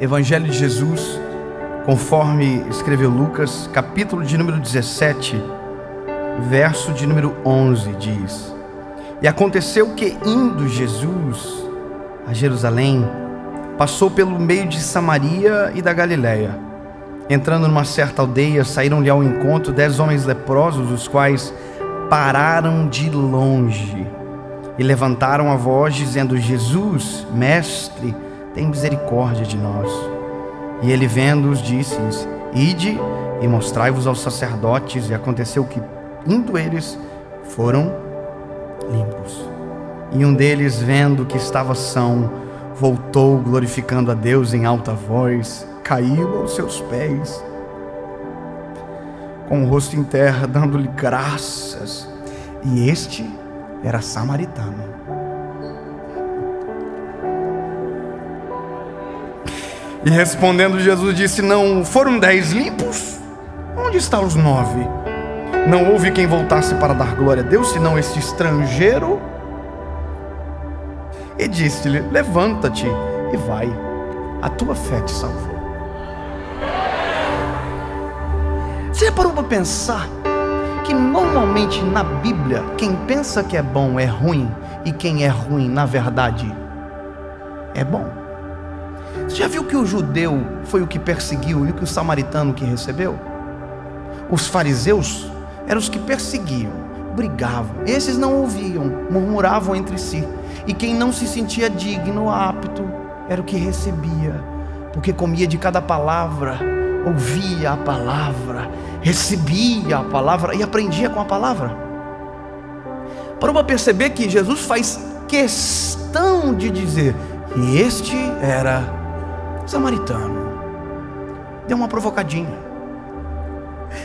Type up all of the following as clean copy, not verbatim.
Evangelho de Jesus, conforme escreveu Lucas, capítulo de número 17, verso de número 11, diz: E aconteceu que, indo Jesus a Jerusalém, passou pelo meio de Samaria e da Galiléia. Entrando numa certa aldeia, saíram-lhe ao encontro 10 homens leprosos, os quais pararam de longe e levantaram a voz, dizendo: Jesus, mestre, tem misericórdia de nós. E ele, vendo-os, disse-lhes: Ide e mostrai-vos aos sacerdotes. E aconteceu que, indo eles, foram limpos. E um deles, vendo que estava são, voltou glorificando a Deus em alta voz, caiu aos seus pés, com o rosto em terra, dando-lhe graças. E este era samaritano. E respondendo Jesus disse: Não foram 10 limpos? Onde estão os 9? Não houve quem voltasse para dar glória a Deus, senão este estrangeiro? E disse-lhe: Levanta-te e vai, a tua fé te salvou. Você já parou para pensar que normalmente na Bíblia quem pensa que é bom é ruim, e quem é ruim na verdade é bom? Você já viu que o judeu foi o que perseguiu e o que o samaritano que recebeu? Os fariseus eram os que perseguiam, brigavam. Esses não ouviam, murmuravam entre si. E quem não se sentia digno, apto, era o que recebia, porque comia de cada palavra, ouvia a palavra, recebia a palavra e aprendia com a palavra. Parou para perceber que Jesus faz questão de dizer: e este era samaritano. Deu uma provocadinha.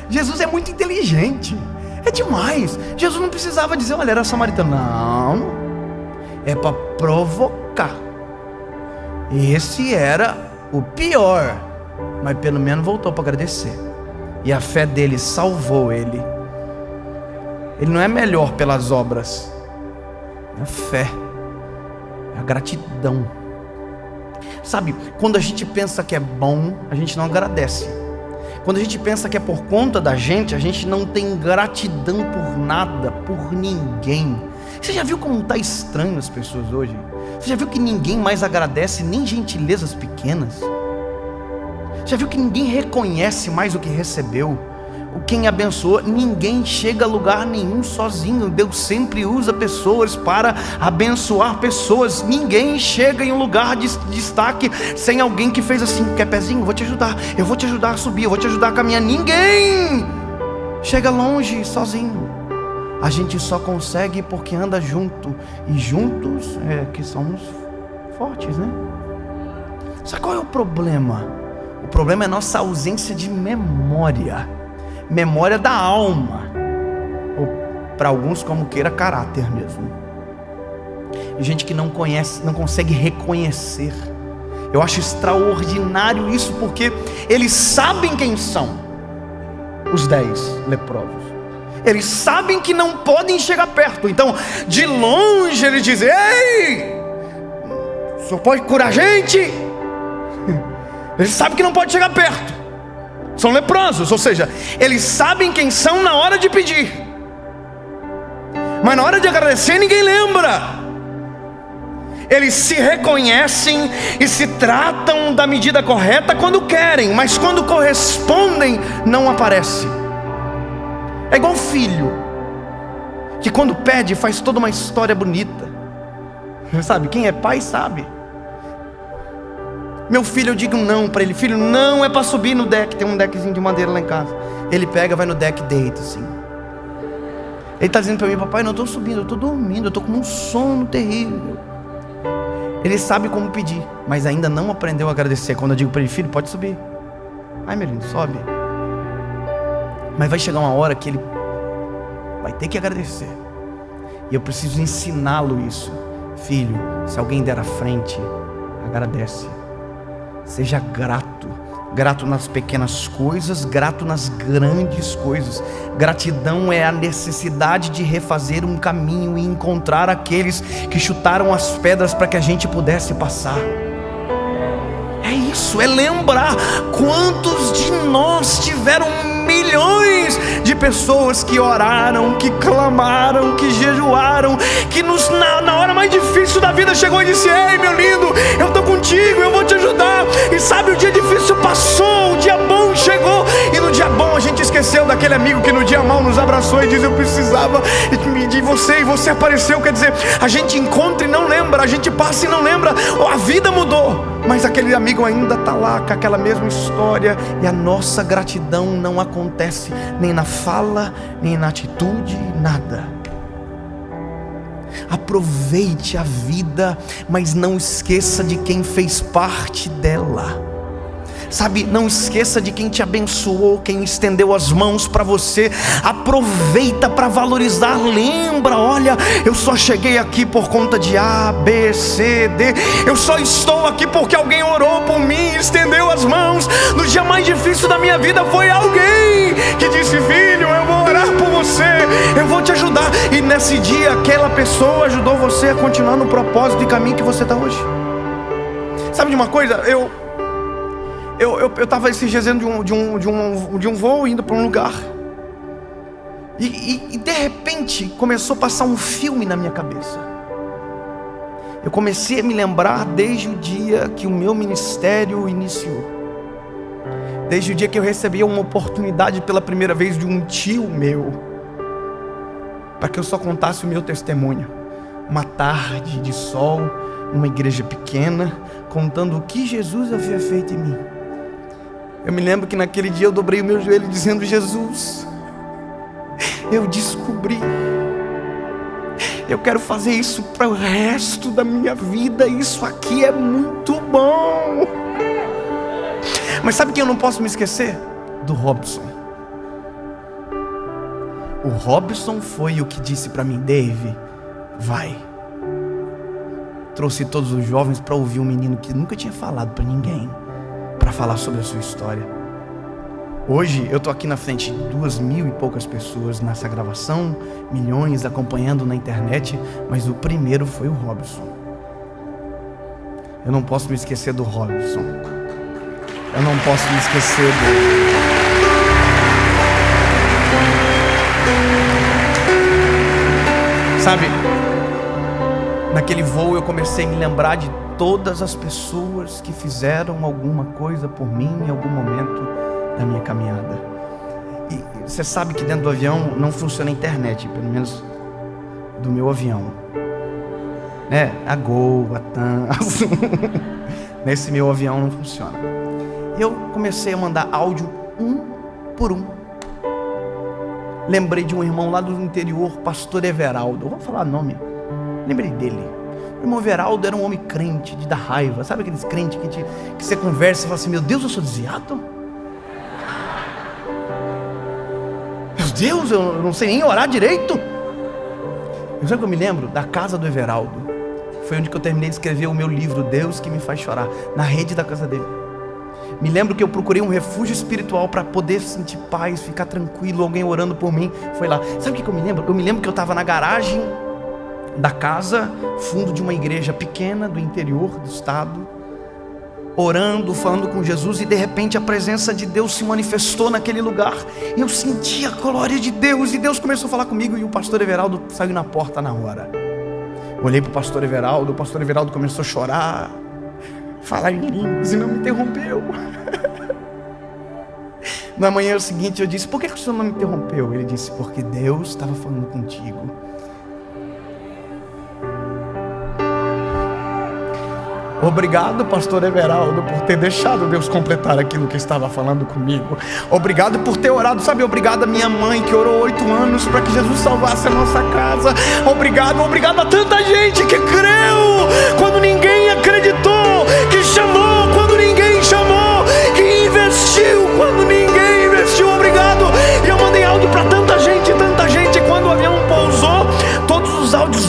Jesus é muito inteligente, é demais. Jesus não precisava dizer: olha, era samaritano. Não, é para provocar. Esse era o pior, mas pelo menos voltou para agradecer. E a fé dele salvou ele. Ele não é melhor pelas obras, é a fé, é a gratidão. Sabe, quando a gente pensa que é bom, a gente não agradece. Quando a gente pensa que é por conta da gente, a gente não tem gratidão por nada, por ninguém. Você já viu como está estranho as pessoas hoje? Você já viu que ninguém mais agradece nem gentilezas pequenas? Já viu que ninguém reconhece mais o que recebeu? O quem abençoou? Ninguém chega a lugar nenhum sozinho. Deus sempre usa pessoas para abençoar pessoas. Ninguém chega em um lugar de destaque sem alguém que fez assim: quer pezinho? Vou te ajudar. Eu vou te ajudar a subir, eu vou te ajudar a caminhar. Ninguém chega longe sozinho. A gente só consegue porque anda junto. E juntos é que somos fortes, né? Sabe qual é o problema? O problema é nossa ausência de memória. Memória da alma. Ou para alguns, como queira, caráter mesmo. E gente que não conhece, não consegue reconhecer. Eu acho extraordinário isso, porque eles sabem quem são os 10 leprosos. Eles sabem que não podem chegar perto. Então, de longe eles dizem: ei, o senhor pode curar a gente? Eles sabem que não pode chegar perto. São leprosos, ou seja, eles sabem quem são na hora de pedir, mas na hora de agradecer ninguém lembra. Eles se reconhecem e se tratam da medida correta quando querem, mas quando correspondem não aparece. É igual filho, que quando pede faz toda uma história bonita. Sabe, quem é pai sabe. Meu filho, eu digo não para ele: filho, não é para subir no deck. Tem um deckzinho de madeira lá em casa. Ele pega, vai no deck, deita assim. Ele está dizendo para mim: papai, não estou subindo, eu estou dormindo, eu estou com um sono terrível. Ele sabe como pedir, mas ainda não aprendeu a agradecer. Quando eu digo para ele: filho, pode subir. Ai, meu lindo, sobe. Mas vai chegar uma hora que ele vai ter que agradecer. E eu preciso ensiná-lo isso. Filho, se alguém der à frente, agradece. Seja grato. Grato nas pequenas coisas, grato nas grandes coisas. Gratidão é a necessidade de refazer um caminho e encontrar aqueles que chutaram as pedras para que a gente pudesse passar. É isso. isso, é lembrar quantos de nós tiveram milhões de pessoas que oraram, que clamaram, que jejuaram, que na hora mais difícil da vida chegou e disse: ei, meu lindo, eu estou contigo, eu vou te ajudar. E sabe, o dia difícil passou, o dia bom chegou, e no dia bom a gente esqueceu daquele amigo que no dia mau nos abraçou e disse: eu precisava de você, e você apareceu. Quer dizer, a gente encontra e não lembra, a gente passa e não lembra, a vida mudou, mas aquele amigo ainda está lá com aquela mesma história, e a nossa gratidão não acontece nem na fala, nem na atitude, nada. Aproveite a vida, mas não esqueça de quem fez parte dela. Sabe, não esqueça de quem te abençoou, quem estendeu as mãos para você. Aproveita para valorizar. Lembra, olha, eu só cheguei aqui por conta de A, B, C, D. Eu só estou aqui porque alguém orou por mim, estendeu as mãos. No dia mais difícil da minha vida foi alguém que disse: filho, eu vou orar por você, eu vou te ajudar. E nesse dia aquela pessoa ajudou você a continuar no propósito e caminho que você está hoje. Sabe de uma coisa? Eu estava esses dias dentro de um voo, indo para um lugar, e de repente começou a passar um filme na minha cabeça. Eu comecei a me lembrar desde o dia que o meu ministério iniciou, desde o dia que eu recebi uma oportunidade pela primeira vez de um tio meu, para que eu só contasse o meu testemunho. Uma tarde de sol, numa igreja pequena, contando o que Jesus havia feito em mim. Eu me lembro que naquele dia eu dobrei o meu joelho dizendo: Jesus, eu descobri, eu quero fazer isso para o resto da minha vida. Isso aqui é muito bom. Mas sabe quem eu não posso me esquecer? Do Robson. O Robson foi o que disse para mim: Dave, vai. Trouxe todos os jovens para ouvir um menino que nunca tinha falado para ninguém, para falar sobre a sua história. Hoje eu estou aqui na frente de 2.000 e poucas pessoas nessa gravação, milhões acompanhando na internet, mas o primeiro foi o Robson. Eu não posso me esquecer do Robson. Eu não posso me esquecer dele. Sabe, naquele voo eu comecei a me lembrar de todas as pessoas que fizeram alguma coisa por mim em algum momento da minha caminhada. E você sabe que dentro do avião não funciona a internet, pelo menos do meu avião, né? A Gol, a TAM, nesse meu avião não funciona. Eu comecei a mandar áudio um por um. Lembrei de um irmão lá do interior, pastor Everaldo. Eu vou falar nome. Lembrei dele. O irmão Everaldo era um homem crente, de dar raiva. Sabe aqueles crentes que você conversa e fala assim: meu Deus, eu sou desviado? Meu Deus, eu não sei nem orar direito. Eu sabe que eu me lembro da casa do Everaldo. Foi onde que eu terminei de escrever o meu livro, Deus que me faz chorar, na rede da casa dele. Me lembro que eu procurei um refúgio espiritual para poder sentir paz, ficar tranquilo, alguém orando por mim. Foi lá. Sabe o que eu me lembro? Eu me lembro que eu estava na garagem da casa, fundo de uma igreja pequena do interior do estado, orando, falando com Jesus, e de repente a presença de Deus se manifestou naquele lugar, e eu senti a glória de Deus, e Deus começou a falar comigo, e o pastor Everaldo saiu na porta na hora. Olhei para o pastor Everaldo começou a chorar, falar em línguas, e não me interrompeu. Na manhã seguinte eu disse: por que o senhor não me interrompeu? Ele disse: porque Deus estava falando contigo. Obrigado, pastor Everaldo, por ter deixado Deus completar aquilo que estava falando comigo. Obrigado por ter orado, sabe? Obrigado a minha mãe que orou 8 anos para que Jesus salvasse a nossa casa. Obrigado a tanta gente que creu quando ninguém acreditou, que chamou quando ninguém chamou, que investiu quando ninguém investiu. Obrigado. E eu mandei áudio para tanta gente. E quando o avião pousou, todos os áudios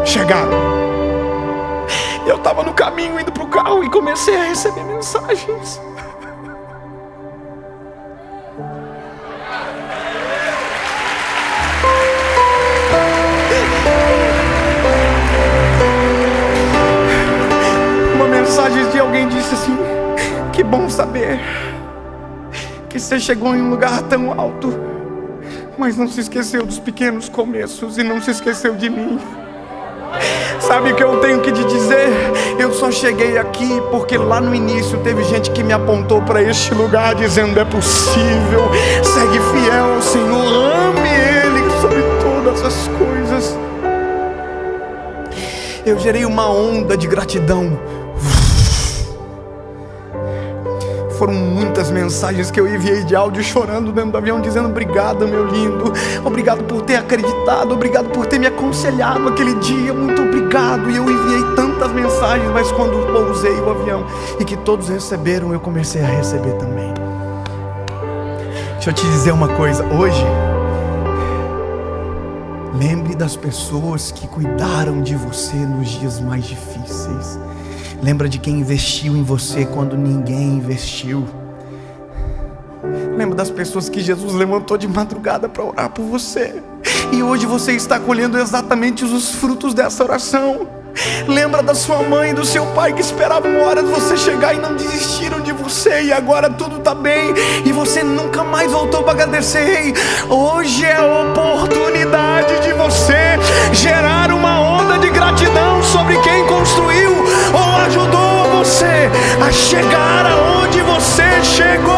chegaram. Eu estava no caminho indo para o carro e comecei a receber mensagens. Uma mensagem de alguém dizendo: disse assim: que bom saber que você chegou em um lugar tão alto, mas não se esqueceu dos pequenos começos e não se esqueceu de mim. Sabe o que eu tenho que te dizer? Eu só cheguei aqui porque lá no início teve gente que me apontou para este lugar dizendo: é possível, segue fiel ao Senhor, ame Ele sobre todas as coisas. Eu gerei uma onda de gratidão. Foram muitas mensagens que eu enviei de áudio chorando dentro do avião, dizendo: obrigado, meu lindo, obrigado por ter acreditado, obrigado por ter me aconselhado aquele dia, muito obrigado. E eu enviei tantas mensagens, mas quando pousei o avião e que todos receberam, eu comecei a receber também. Deixa eu te dizer uma coisa, hoje, lembre das pessoas que cuidaram de você nos dias mais difíceis. Lembra de quem investiu em você quando ninguém investiu. Lembra das pessoas que Jesus levantou de madrugada para orar por você, e hoje você está colhendo exatamente os frutos dessa oração. Lembra da sua mãe e do seu pai que esperavam horas você chegar e não desistiram de você, e agora tudo está bem e você nunca mais voltou para agradecer. Ei, hoje é a oportunidade de você gerar uma onda de gratidão sobre quem construiu ou ajudou você a chegar aonde você chegou.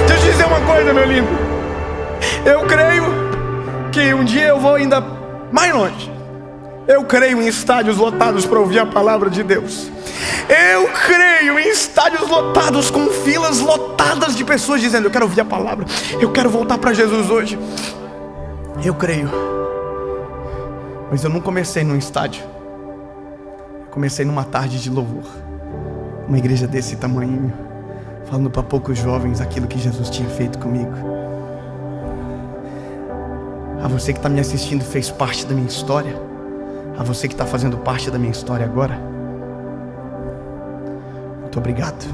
Deixa eu te dizer uma coisa, meu lindo, eu creio que um dia eu vou ainda mais longe. Eu creio em estádios lotados para ouvir a palavra de Deus. Eu creio em estádios lotados, com filas lotadas de pessoas dizendo: eu quero ouvir a palavra, eu quero voltar para Jesus hoje. Eu creio. Mas eu não comecei num estádio, eu comecei numa tarde de louvor, uma igreja desse tamanho, falando para poucos jovens aquilo que Jesus tinha feito comigo. A você que está me assistindo fez parte da minha história. A você que está fazendo parte da minha história agora, muito obrigado.